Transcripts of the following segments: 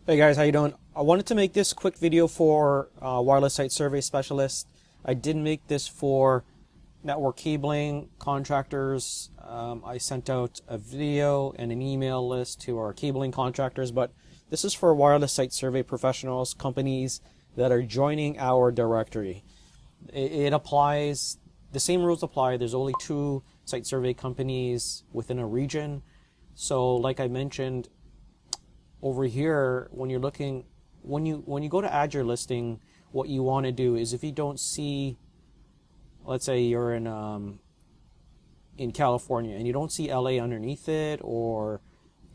Hey guys, how you doing? I wanted to make this quick video for wireless site survey specialist. I did make this for network cabling contractors. I sent out a video and an email list to our cabling contractors, but this is for wireless site survey professionals, companies that are joining our directory. It applies, the same rules apply. There's only 2 site survey companies within a region. So like I mentioned, over here, when you're looking, when you go to add your listing, what you want to do is, if you don't see, let's say you're in California and you don't see LA underneath it, or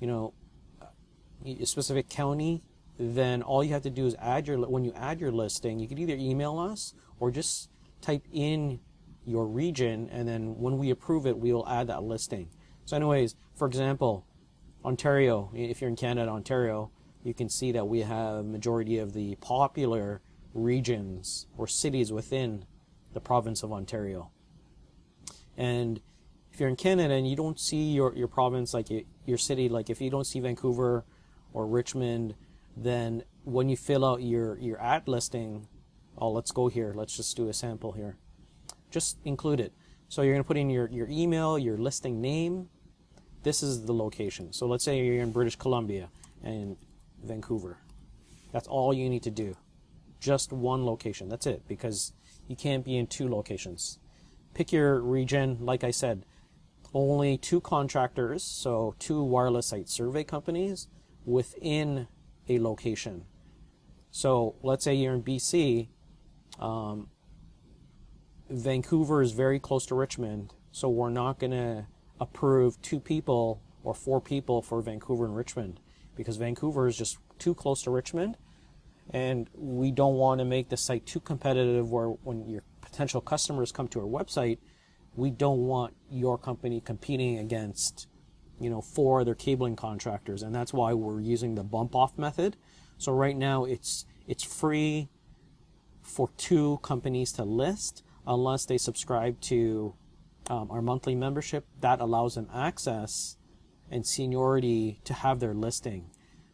a specific county, then all you have to do is when you add your listing, you can either email us or just type in your region, and then when we approve it, we will add that listing. So anyways, for example, Ontario, if you're in Canada, Ontario, you can see that we have majority of the popular regions or cities within the province of Ontario. And if you're in Canada and you don't see your province, like your city, like if you don't see Vancouver or Richmond, then when you fill out your ad listing, let's go here. Let's just do a sample here. Just include it. So you're going to put in your email, your listing name. This is the location. So let's say you're in British Columbia and Vancouver. That's all you need to do. Just one location. That's it, because you can't be in 2 locations. Pick your region. Like I said, only 2 contractors, so 2 wireless site survey companies within a location. So let's say you're in BC. Vancouver is very close to Richmond, so we're not going to approve 2 people or 4 people for Vancouver and Richmond, because Vancouver is just too close to Richmond, and we don't want to make the site too competitive where when your potential customers come to our website, we don't want your company competing against 4 other cabling contractors, and that's why we're using the bump off method. So right now it's free for 2 companies to list unless they subscribe to our monthly membership. That allows them access and seniority to have their listing.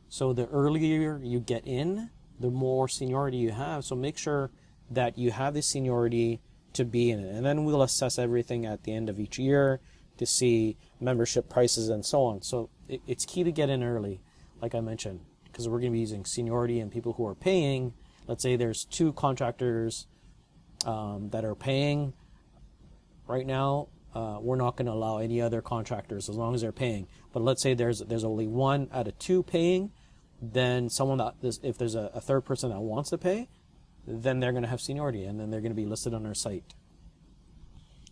So the earlier you get in, the more seniority you have. So make sure that you have the seniority to be in it. And then we'll assess everything at the end of each year to see membership prices and so on. So it's key to get in early, like I mentioned, because we're going to be using seniority and people who are paying. Let's say there's 2 contractors that are paying. Right now, we're not going to allow any other contractors as long as they're paying. But let's say there's only 1 out of 2 paying, then if there's a 3rd person that wants to pay, then they're going to have seniority, and then they're going to be listed on our site.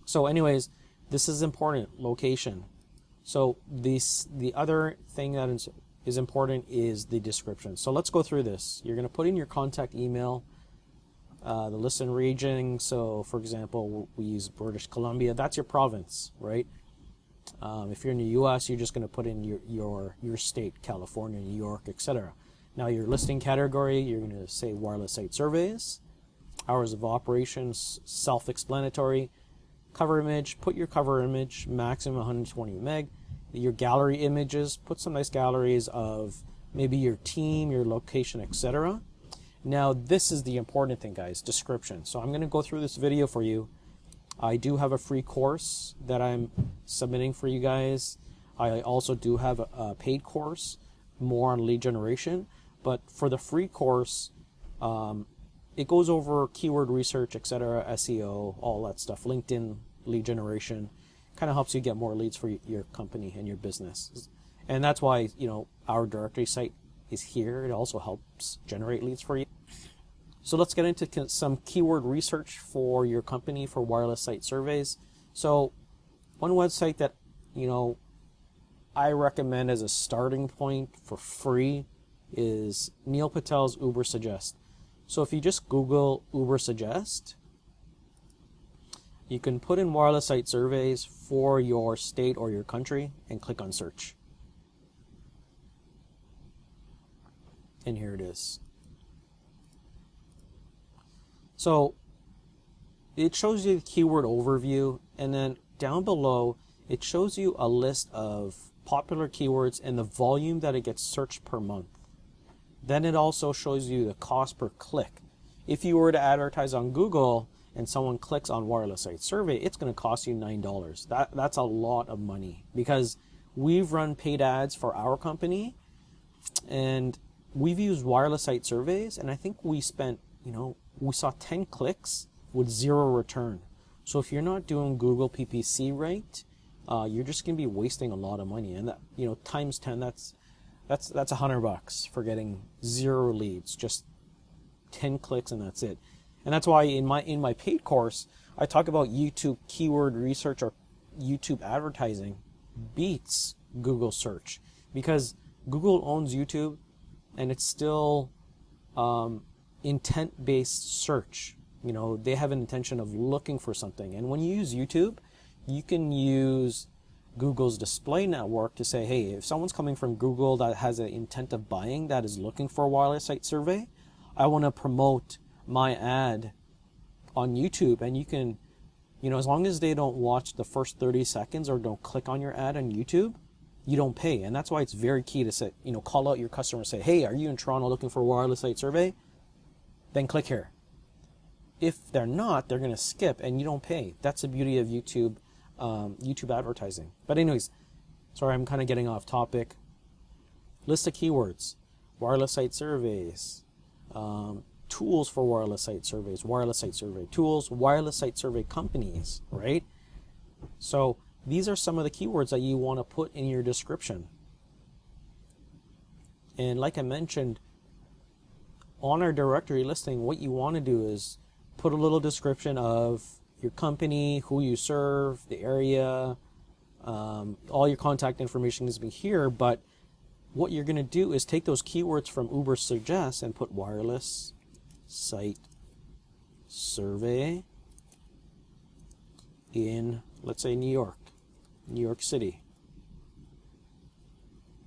So anyways, this is important, location. So the other thing that is important is the description. So let's go through this. You're going to put in your contact email, the list and region. So for example, we use British Columbia. That's your province, right? If you're in the US, you're just going to put in your state, California, New York, etc. Now your listing category, you're going to say wireless site surveys. Hours of operations, self-explanatory. Cover image, put your cover image, maximum 120 meg. Your gallery images, put some nice galleries of maybe your team, your location, etc. Now this is the important thing, guys, description. So I'm going to go through this video for you. I do have a free course that I'm submitting for you guys. I also do have a paid course, more on lead generation. But for the free course, it goes over keyword research, etc., SEO, all that stuff, LinkedIn lead generation. Kind of helps you get more leads for your company and your business. And that's why, our directory site is here. It also helps generate leads for you. So let's get into some keyword research for your company for wireless site surveys. So one website that, I recommend as a starting point for free is Neil Patel's Uber Suggest. So if you just Google Uber Suggest, you can put in wireless site surveys for your state or your country and click on search. And here it is. So it shows you the keyword overview, and then down below it shows you a list of popular keywords and the volume that it gets searched per month. Then it also shows you the cost per click. If you were to advertise on Google and someone clicks on wireless site survey, it's going to cost you $9. That's a lot of money, because we've run paid ads for our company and we've used wireless site surveys, and I think we spent, we saw 10 clicks with 0 return. So if you're not doing Google PPC right, you're just going to be wasting a lot of money. And that, times 10, that's $100 for getting 0 leads, just 10 clicks, and that's it. And that's why in my paid course, I talk about YouTube keyword research or YouTube advertising beats Google search, because Google owns YouTube and it's still intent-based search. They have an intention of looking for something. And when you use YouTube, you can use Google's display network to say, hey, if someone's coming from Google that has an intent of buying, that is looking for a wireless site survey, I want to promote my ad on YouTube. And you can, as long as they don't watch the first 30 seconds or don't click on your ad on YouTube, you don't pay. And that's why it's very key to say, call out your customer and say, hey, are you in Toronto looking for a wireless site survey? Then click here. If they're not, they're going to skip and you don't pay. That's the beauty of YouTube advertising. But anyways, sorry, I'm kind of getting off topic. List of keywords, wireless site surveys, tools for wireless site surveys, wireless site survey tools, wireless site survey companies, right? So these are some of the keywords that you want to put in your description. And like I mentioned, on our directory listing, what you want to do is put a little description of your company, who you serve, the area, all your contact information is here. But what you're going to do is take those keywords from Uber Suggest and put wireless site survey in, let's say, New York City.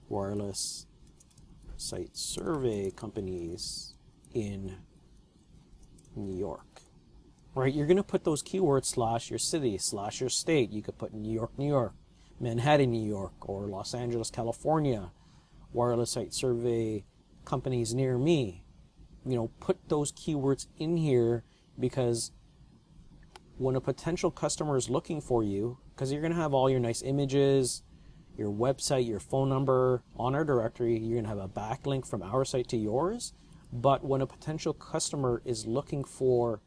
Wireless site survey companies in New York. Right, you're going to put those keywords / your city / your state. You could put New York, Manhattan, New York, or Los Angeles, California. Wireless site survey companies near me. Put those keywords in here, because when a potential customer is looking for you, because you're going to have all your nice images, your website, your phone number on our directory, you're going to have a backlink from our site to yours. But when a potential customer is looking for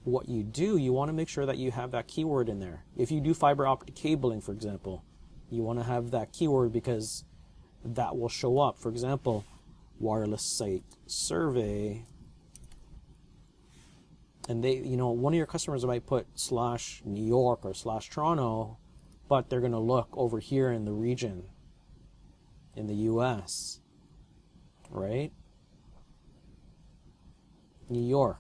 what you do, you want to make sure that you have that keyword in there. If you do fiber optic cabling, for example, you want to have that keyword, because that will show up. For example, wireless site survey, and they, one of your customers might put /New York or /Toronto, but they're going to look over here in the region in the US, right? New York.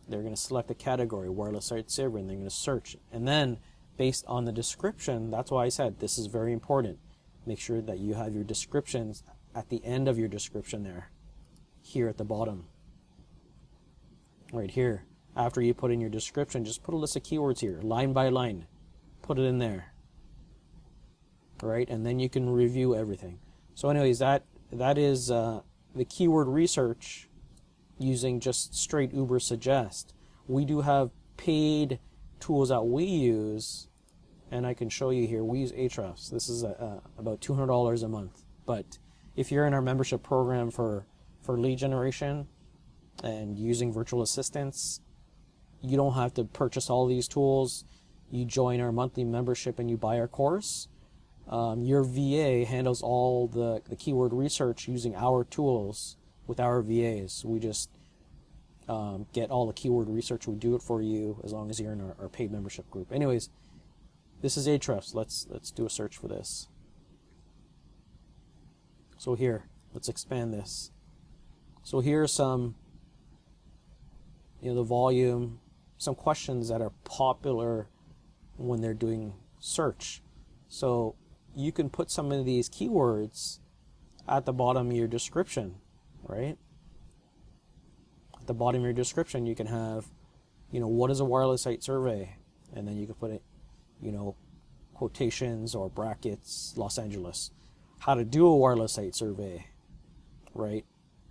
They're going to select a category, wireless site survey, and they're going to search. And then, based on the description, that's why I said this is very important. Make sure that you have your descriptions at the end of your description there, here at the bottom. Right here. After you put in your description, just put a list of keywords here, line by line. Put it in there. Right? And then you can review everything. So anyways, that is the keyword research using just straight Uber Suggest. We do have paid tools that we use, and I can show you here. We use Ahrefs. This is about $200 a month. But if you're in our membership program for lead generation and using virtual assistants, you don't have to purchase all these tools. You join our monthly membership and you buy our course. Your VA handles all the keyword research using our tools with our VAs. We just get all the keyword research. We do it for you as long as you're in our paid membership group. Anyways, this is Ahrefs. Let's do a search for this. So here, let's expand this. So here are some, the volume, some questions that are popular when they're doing search. So you can put some of these keywords at the bottom of your description, right? At the bottom of your description, you can have, what is a wireless site survey? And then you can put it, quotations or brackets, Los Angeles. How to do a wireless site survey, right?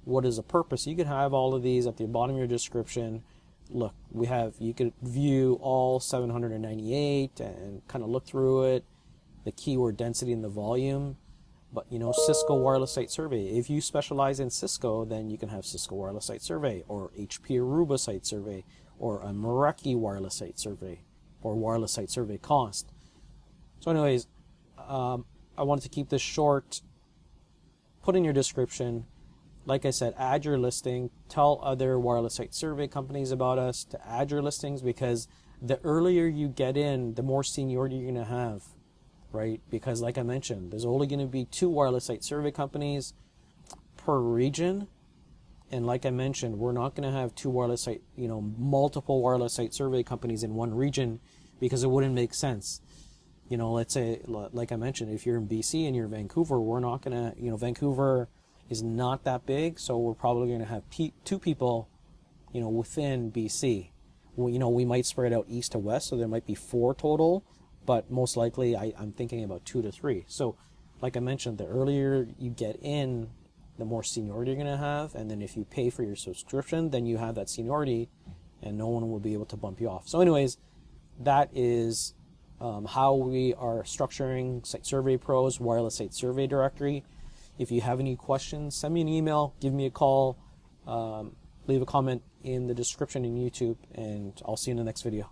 what is the purpose. You can have all of these at the bottom of your description. Look, you could view all 798 and kind of look through it, the keyword density and the volume. But Cisco wireless site survey. If you specialize in Cisco, then you can have Cisco wireless site survey, or HP Aruba site survey, or a Meraki wireless site survey, or wireless site survey cost. So anyways, I wanted to keep this short. Put in your description. Like I said, add your listing. Tell other wireless site survey companies about us to add your listings, because the earlier you get in, the more seniority you're going to have. Right? Because like I mentioned, there's only going to be 2 wireless site survey companies per region. And like I mentioned, we're not going to have 2 wireless site, multiple wireless site survey companies in one region, because it wouldn't make sense. Let's say, like I mentioned, if you're in BC and you're in Vancouver, we're not going to, Vancouver is not that big. So we're probably going to have 2 people, within BC. We might spread out east to west. So there might be 4 total. But most likely, I'm thinking about 2 to 3. So, like I mentioned, the earlier you get in, the more seniority you're going to have. And then if you pay for your subscription, then you have that seniority, and no one will be able to bump you off. So anyways, that is how we are structuring Site Survey Pro's wireless site survey directory. If you have any questions, send me an email, give me a call, leave a comment in the description in YouTube, and I'll see you in the next video.